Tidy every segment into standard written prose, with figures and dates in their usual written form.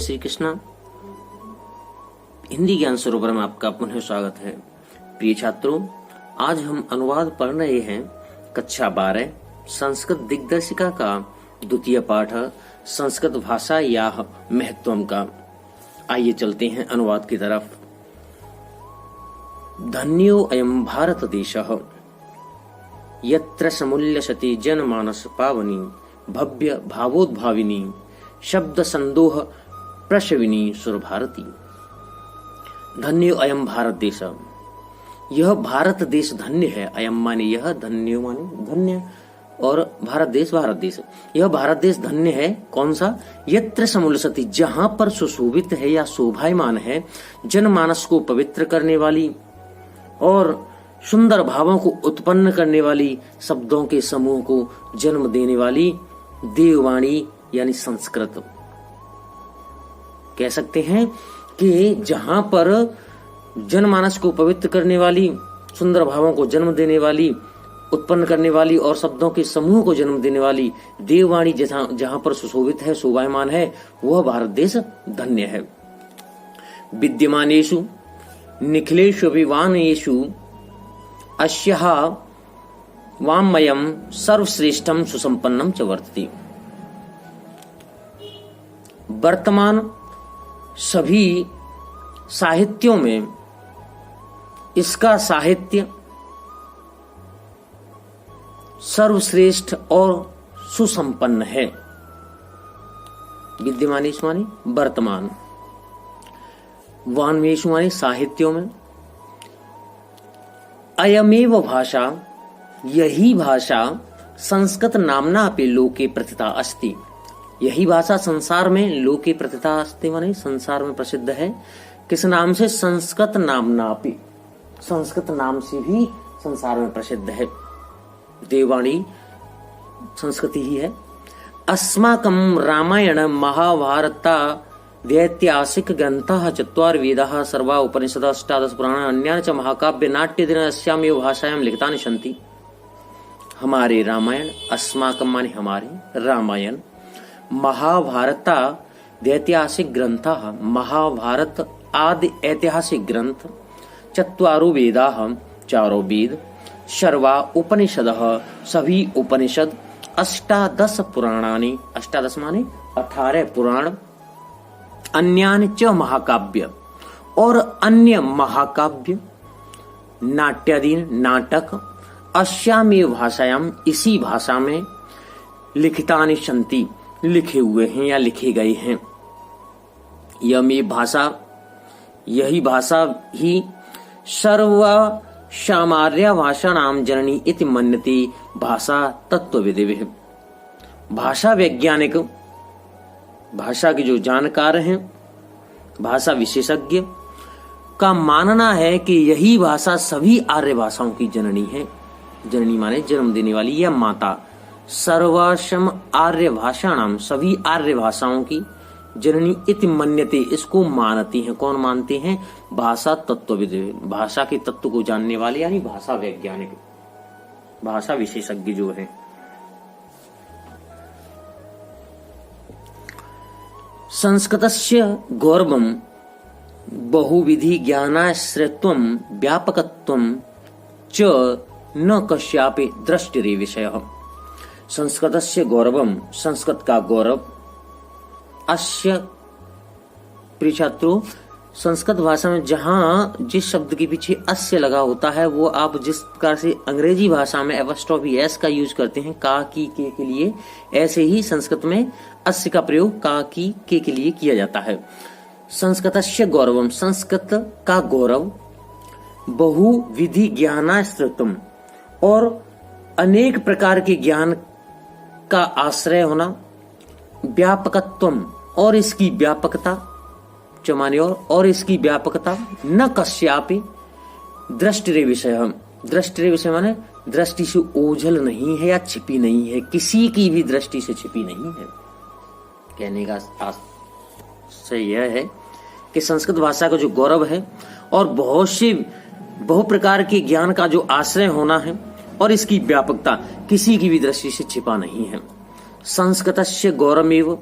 श्री कृष्णा। हिंदी ज्ञान सरोवर में आपका पुनः स्वागत है। प्रिय छात्रों, आज हम अनुवाद पढ़ रहे हैं कक्षा 12 संस्कृत दिग्दर्शिका का द्वितीय पाठ संस्कृत भाषा या महत्वम का। आइए चलते हैं अनुवाद की तरफ। धन्यो अयं भारत देशः यत्र समूल्यसति जनमानस पावनी भव्य भावोद्भाविनी शब्द संदोह प्रशविनी सुर भारती। धन्यो अयम भारत देश, यह भारत देश धन्य है। अयम माने यह, धन्यो माने धन्य, और भारत देश यह भारत देश धन्य है। कौन सा? यत्र समूल्यसति, जहां पर सुशोभित है या शोभायमान है, जनमानस को पवित्र करने वाली और सुंदर भावों को उत्पन्न करने वाली, शब्दों के समूह को जन्म देने वाली देववाणी यानी संस्कृत। कह सकते हैं कि जहां पर जनमानस को पवित्र करने वाली, सुंदर भावों को जन्म देने वाली, उत्पन्न करने वाली और शब्दों के समूह को जन्म देने वाली देववाणी जहां पर सुशोभित है, शोभायमान है, वह भारत देश धन्य है। विद्यमानेषु निखिलेषु विवानेषु अस्याः वाङ्मयं सर्वश्रेष्ठं सुसंपन्नं च वर्तते। वर्तमान सभी साहित्यों में इसका साहित्य सर्वश्रेष्ठ और सुसंपन्न है। विद्यमानेषु माने वर्तमान, वाङ्मयेषु माने साहित्यों में, अयमेव भाषा, यही भाषा संस्कृत नामना अपि लोके प्रथिता अस्ति। यही भाषा संसार में लोके प्रथिता अस्ति माने संसार में प्रसिद्ध है। किस नाम से? संस्कृत नामना अपि, संस्कृत नाम से भी संसार में प्रसिद्ध है। देववाणी संस्कृति ही है। अस्माकं रामायण महाभारता दैत्यासिक ग्रंथः चत्वार वेदाः सर्वा उपनिषदः अष्टादश पुराणानि अन्यानि च महाकाव्य नाट्यदिन अस्यामेव भाषायां लिखितानि सन्ति। हमारे रामायण, अस्माकं माने हमारे, रामायण, महाभारता दैत्यासिक ग्रंथः, महाभारत आदि ऐतिहासिक ग्रंथ, चत्वारो वेदाः, चारों वेद, सर्वा उपनिषदः, सभी उपनिषद, अष्टादश पुराणानि, अष्टादश माने 18 पुराण, अन्यानि च महाकाव्य, और अन्य महाकाव्य, नाट्यादीन नाटक, अस्यामेव भाषायाम, इसी भाषा में, लिखितानि सन्ति, लिखे हुए हैं या लिखे गए हैं। यह भाषा, यही भाषा ही सर्व सामार्य भाषा नाम जननी इति मन्यते भाषा तत्वविदिः। भाषा वैज्ञानिक, भाषा के जो जानकार हैं, भाषा विशेषज्ञ का मानना है कि यही भाषा सभी आर्य भाषाओं की जननी है। जननी माने जन्म देने वाली या माता। सर्वसम आर्य भाषा नाम, सभी आर्य भाषाओं की जननी इति मन्यते, इसको मानती हैं। कौन मानते हैं? भाषा तत्वविद, भाषा के तत्व को जानने वाले यानी भाषा वैज्ञानिक, भाषा विशेषज्ञ जो है। संस्कृतस्य गौरवं बहुविधि ज्ञानाश्रयत्वं व्यापकत्वं च न कस्यापि दृष्टिरे विषयः। संस्कृतस्य गौरवं, संस्कृत का गौरव, अस्य, प्रिय छात्रों, संस्कृत भाषा में जहां जिस शब्द के पीछे अस्य लगा होता है, वो आप जिस प्रकार से अंग्रेजी भाषा में एपॉस्ट्रोफी एस का यूज करते हैं का की के लिए, ऐसे ही संस्कृत में अस्य का प्रयोग का की के लिए किया जाता है। संस्कृतस्य गौरवम, संस्कृत का गौरव, बहुविधि ज्ञानाश्रितम, और अनेक प्रकार के ज्ञान का आश्रय होना, व्यापकत्वम, और इसकी व्यापकता, चमाने और इसकी व्यापकता, न कस्यापि दृष्टिरे विषय, दृष्टिरे विषय माने दृष्टि से ओझल नहीं है या छिपी नहीं है, किसी की भी दृष्टि से छिपी नहीं है। कहने का आशय यह है कि संस्कृत भाषा का जो गौरव है और बहुत सी बहु प्रकार के ज्ञान का जो आश्रय होना है और इसकी व्यापकता किसी की भी दृष्टि से छिपा नहीं है। संस्कृतस्य गौरवमेव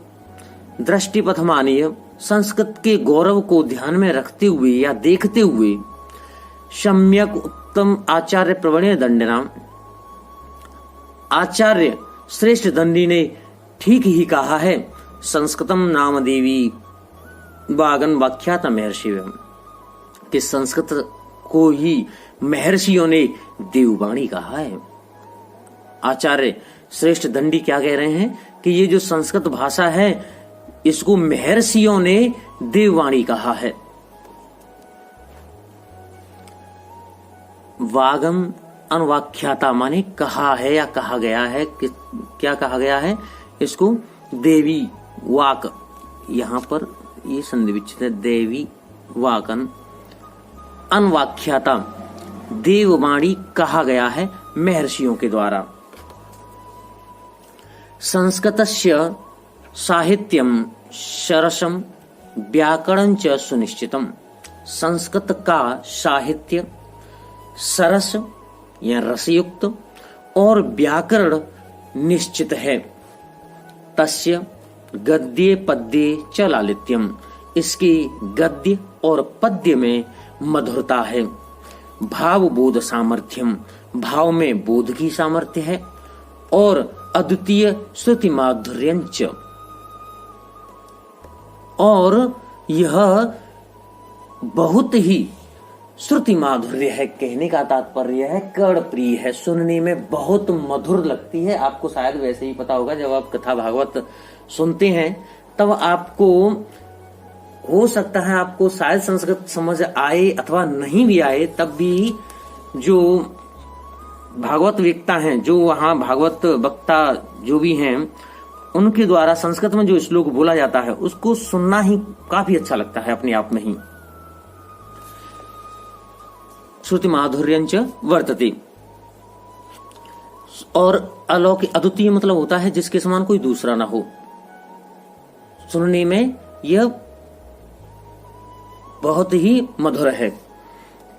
दृष्टिपथ मानीय संस्कृत के गौरव को ध्यान में रखते हुए या देखते हुए सम्यक उत्तम आचार्य प्रवण्य दंडनाम आचार्य श्रेष्ठ दंडी ने ठीक ही कहा है। संस्कृतम नाम देवी वागन व्याख्यात महर्षि कि संस्कृत को ही महर्षियों ने देववाणी कहा है। आचार्य श्रेष्ठ दंडी क्या कह रहे हैं कि ये जो संस्कृत भाषा है इसको महर्षियों ने देववाणी कहा है। वागम अनुवाख्याता माने कहा है या कहा गया है कि क्या कहा गया है इसको देवी वाक, यहां पर ये संधि विच्छेद है, देवी वाकन अनुवाख्याता देववाणी कहा गया है महर्षियों के द्वारा। संस्कृतस्य साहित्यम सरसम व्याकरण च सुनिश्चितम। संस्कृत का साहित्य सरस या रसयुक्त और व्याकरण निश्चित है। तस्य गद्ये पद्ये च लालित्यम। इसके गद्य और पद्य में मधुरता है। भाव बोध सामर्थ्यम। भाव में बोध की सामर्थ्य है और अद्वितीय श्रुति माधुर्यंच। और यह बहुत ही श्रुति माधुर्य है। कहने का तात्पर्य है कर्ण प्रिय है, सुनने में बहुत मधुर लगती है। आपको शायद वैसे ही पता होगा जब आप कथा भागवत सुनते हैं तब आपको हो सकता है आपको शायद संस्कृत समझ आए अथवा नहीं भी आए, तब भी जो भागवत वक्ता हैं, जो वहां भागवत वक्ता जो भी हैं, उनके द्वारा संस्कृत में जो श्लोक बोला जाता है उसको सुनना ही काफी अच्छा लगता है अपने आप में ही। श्रुति माधुर्यंच वर्तते। और अलौकिक अद्वितीय मतलब होता है जिसके समान कोई दूसरा ना हो। सुनने में यह बहुत ही मधुर है।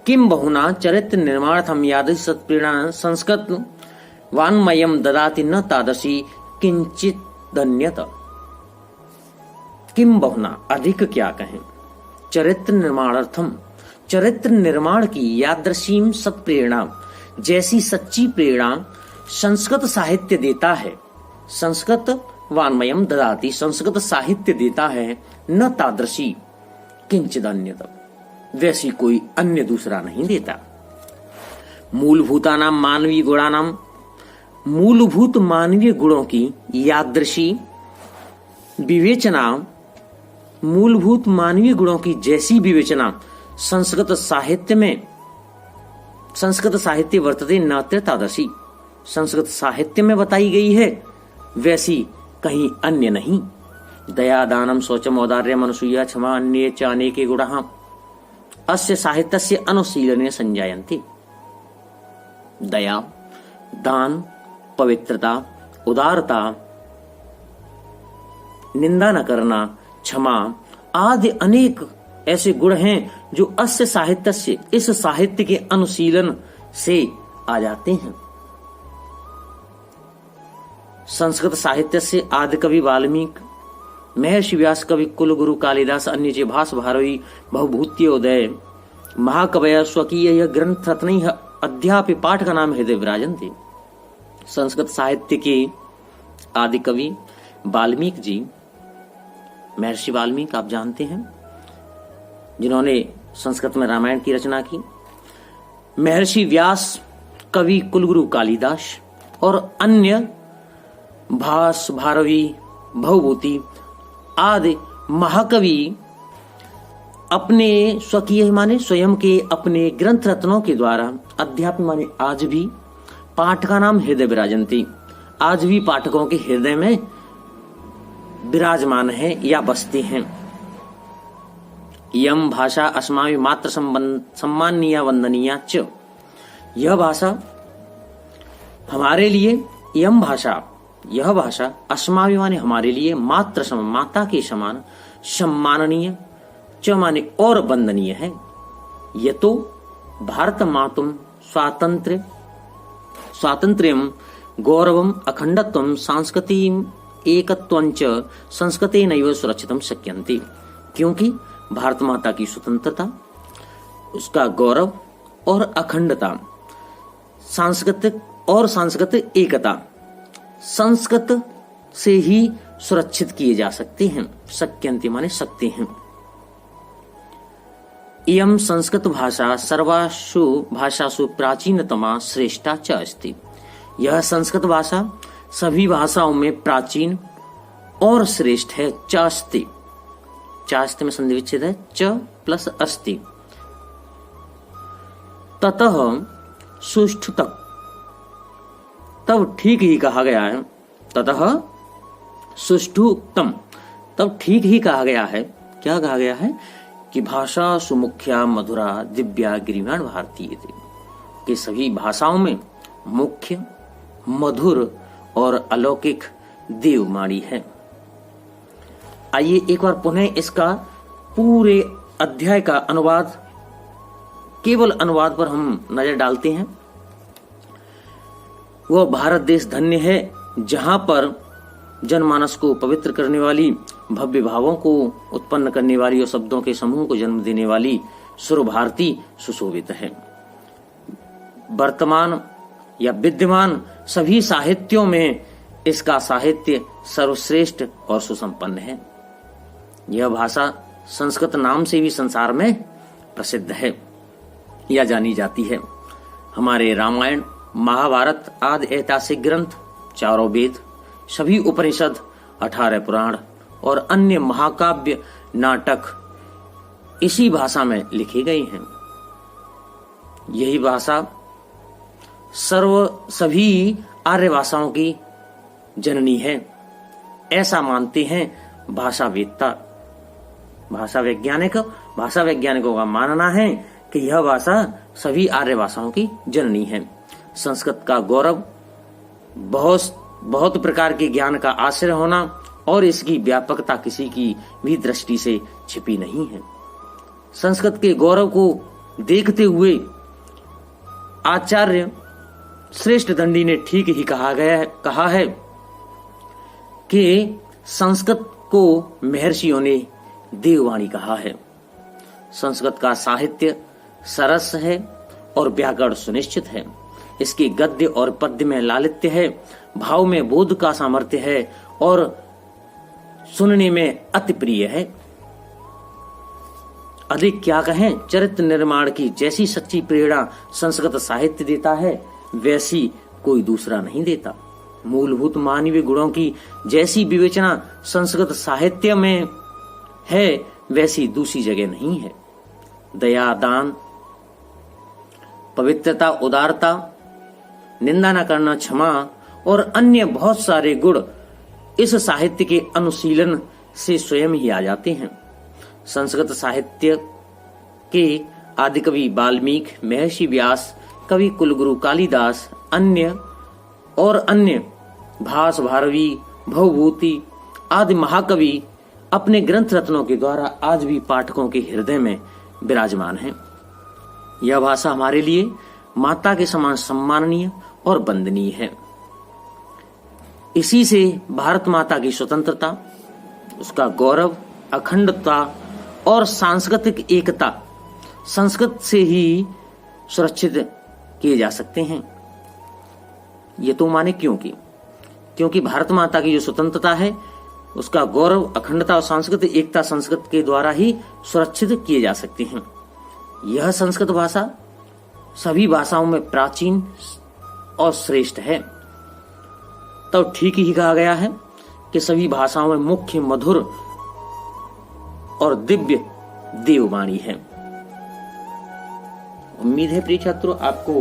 किम बहुना चरित्र निर्माणार्थम यादृश सत्प्रेरणा संस्कृत वान्मयम ददाति न तादृशी किंचित दन्यत। किम बहुना अधिक क्या कहें, चरित्र निर्माणार्थम चरित्र निर्माण की यादृशीम सत्प्रेरणा जैसी सच्ची प्रेरणा संस्कृत साहित्य देता है। संस्कृत वान्मयम ददाति संस्कृत साहित्य देता है, न तादृशी किंचित अन्यत वैसी कोई अन्य दूसरा नहीं देता। मूलभूतानाम मानवीय गुणानाम मूलभूत मानवीय गुणों की यादृशी विवेचना, मूलभूत मानवीय गुणों की जैसी विवेचना संस्कृत साहित्य वर्तते न तादृशी संस्कृत साहित्य में बताई गई है वैसी कहीं अन्य नहीं। दया दानम शौचम औदार्यम अनुसूया क्षमा अन्ये च अनेके गुणाः अस्य साहित्यस्य अनुशीलने संजायन्ते। दया, दान, पवित्रता, उदारता, निंदा न करना, क्षमा आदि अनेक ऐसे गुण हैं जो अस्य साहित्यस्य इस साहित्य के अनुशीलन से आ जाते हैं। संस्कृत साहित्य से आदि कवि वाल्मीकि, महर्षि व्यास, कवि कुल गुरु कालिदास, अन्य चे भास भारवी बहुभूत्योदय महाकवय स्वकीय ग्रंथ रत्नैः अध्यापि पाठ का नाम हृदय विराजन्ते। संस्कृत साहित्य के आदि कवि वाल्मीकि जी, महर्षि वाल्मीकि आप जानते हैं जिन्होंने संस्कृत में रामायण की रचना की, महर्षि व्यास, कवि कुलगुरु कालिदास और अन्य भास भारवी भवभूति आदि महाकवि अपने स्वकीय माने स्वयं के अपने ग्रंथ रत्नों के द्वारा अध्यात्म माने आज भी पाठ का नाम हृदय विराजन्ते, आज भी पाठकों के हृदय में विराजमान है या बसते हैं। यम भाषा अस्माभि मात्र सम्माननीय वंदनीय च। यह भाषा हमारे लिए, यह भाषा अस्माभि माने हमारे लिए, मात्र सम माता के समान, सम्माननीय च माने और वंदनीय है। ये तो भारत मातुम स्वातंत्र्यम गौरवम अखंडत्वम एकत्वञ्च संस्कृतेनैव सुरक्षितुं शक्यन्ते। क्योंकि भारत माता की स्वतंत्रता, उसका गौरव और अखंडता, सांस्कृतिक एकता संस्कृत से ही सुरक्षित किए जा सकते हैं। शक्यन्ते माने सकते हैं। इयं संस्कृत भाषा सर्वासु भाषासु प्राचीनतमा श्रेष्ठा च अस्ति। यह संस्कृत भाषा सभी भाषाओं में प्राचीन और श्रेष्ठ है। च अस्ति, च अस्ति में संधि विच्छेद है, च प्लस अस्ति। ततः सुष्ठु तक, तब ठीक ही कहा गया है। ततः सुष्ठुतम, तब ठीक ही कहा गया है। क्या कहा गया है कि भाषा सुमुख्या मधुरा दिव्या गिरिवाण भारतीय थे, कि सभी भाषाओं में मुख्य, मधुर और अलौकिक देववाणी है। आइए एक बार पुनः इसका पूरे अध्याय का अनुवाद, केवल अनुवाद पर हम नजर डालते हैं। वह भारत देश धन्य है जहां पर जनमानस को पवित्र करने वाली, भव्य भावों को उत्पन्न करने वाली और शब्दों के समूह को जन्म देने वाली सुर भारती सुशोभित है। वर्तमान या विद्यमान सभी साहित्यों में इसका साहित्य सर्वश्रेष्ठ और सुसंपन्न है। यह भाषा संस्कृत नाम से भी संसार में प्रसिद्ध है या जानी जाती है। हमारे रामायण, महाभारत आदि ऐतिहासिक ग्रंथ, चारों वेद, सभी उपनिषद, 18 पुराण और अन्य महाकाव्य नाटक इसी भाषा में लिखे गए हैं। यही भाषा सभी आर्य भाषाओं की जननी है, ऐसा मानते हैं भाषावेत्ता। भाषा वैज्ञानिकों का मानना है कि यह भाषा सभी आर्य भाषाओं की जननी है। संस्कृत का गौरव बहुत प्रकार के ज्ञान का आश्रय होना और इसकी व्यापकता किसी की भी दृष्टि से छिपी नहीं है। संस्कृत के गौरव को देखते हुए आचार्य श्रेष्ठ दंडी ने ठीक ही कहा है कि संस्कृत को महर्षियों ने देववाणी कहा है। संस्कृत का साहित्य सरस है और व्याकरण सुनिश्चित है। इसके गद्य और पद्य में लालित्य है, भाव में बोध का सामर्थ्य है और सुनने में अति प्रिय है। अधिक क्या कहें, चरित्र निर्माण की जैसी सच्ची प्रेरणा संस्कृत साहित्य देता है वैसी कोई दूसरा नहीं देता। मूलभूत मानवीय गुणों की जैसी विवेचना संस्कृत साहित्य में है वैसी दूसरी जगह नहीं है। दया, दान, पवित्रता, उदारता, निंदा न करना, क्षमा और अन्य बहुत सारे गुण इस साहित्य के अनुशीलन से स्वयं ही आ जाते हैं। संस्कृत साहित्य के आदि कवि वाल्मीकि, महर्षि व्यास, कवि कुलगुरु कालिदास, अन्य भास, भारवी, भवभूति आदि महाकवि अपने ग्रंथ रत्नों के द्वारा आज भी पाठकों के हृदय में विराजमान हैं। यह भाषा हमारे लिए माता के समान सम्माननीय और वंदनीय है। इसी से भारत माता की स्वतंत्रता, उसका गौरव, अखंडता और सांस्कृतिक एकता संस्कृत से ही सुरक्षित किए जा सकते हैं। ये तो माने क्योंकि भारत माता की जो स्वतंत्रता है, उसका गौरव, अखंडता और सांस्कृतिक एकता संस्कृत के द्वारा ही सुरक्षित किए जा सकते हैं। यह संस्कृत भाषा सभी भाषाओं में प्राचीन और श्रेष्ठ है। तब ठीक ही कहा गया है कि सभी भाषाओं में मुख्य, मधुर और दिव्य देववाणी है। उम्मीद है प्रिय छात्रों आपको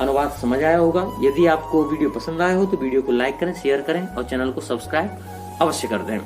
अनुवाद समझ आया होगा। यदि आपको वीडियो पसंद आया हो तो वीडियो को लाइक करें, शेयर करें और चैनल को सब्सक्राइब अवश्य कर दें।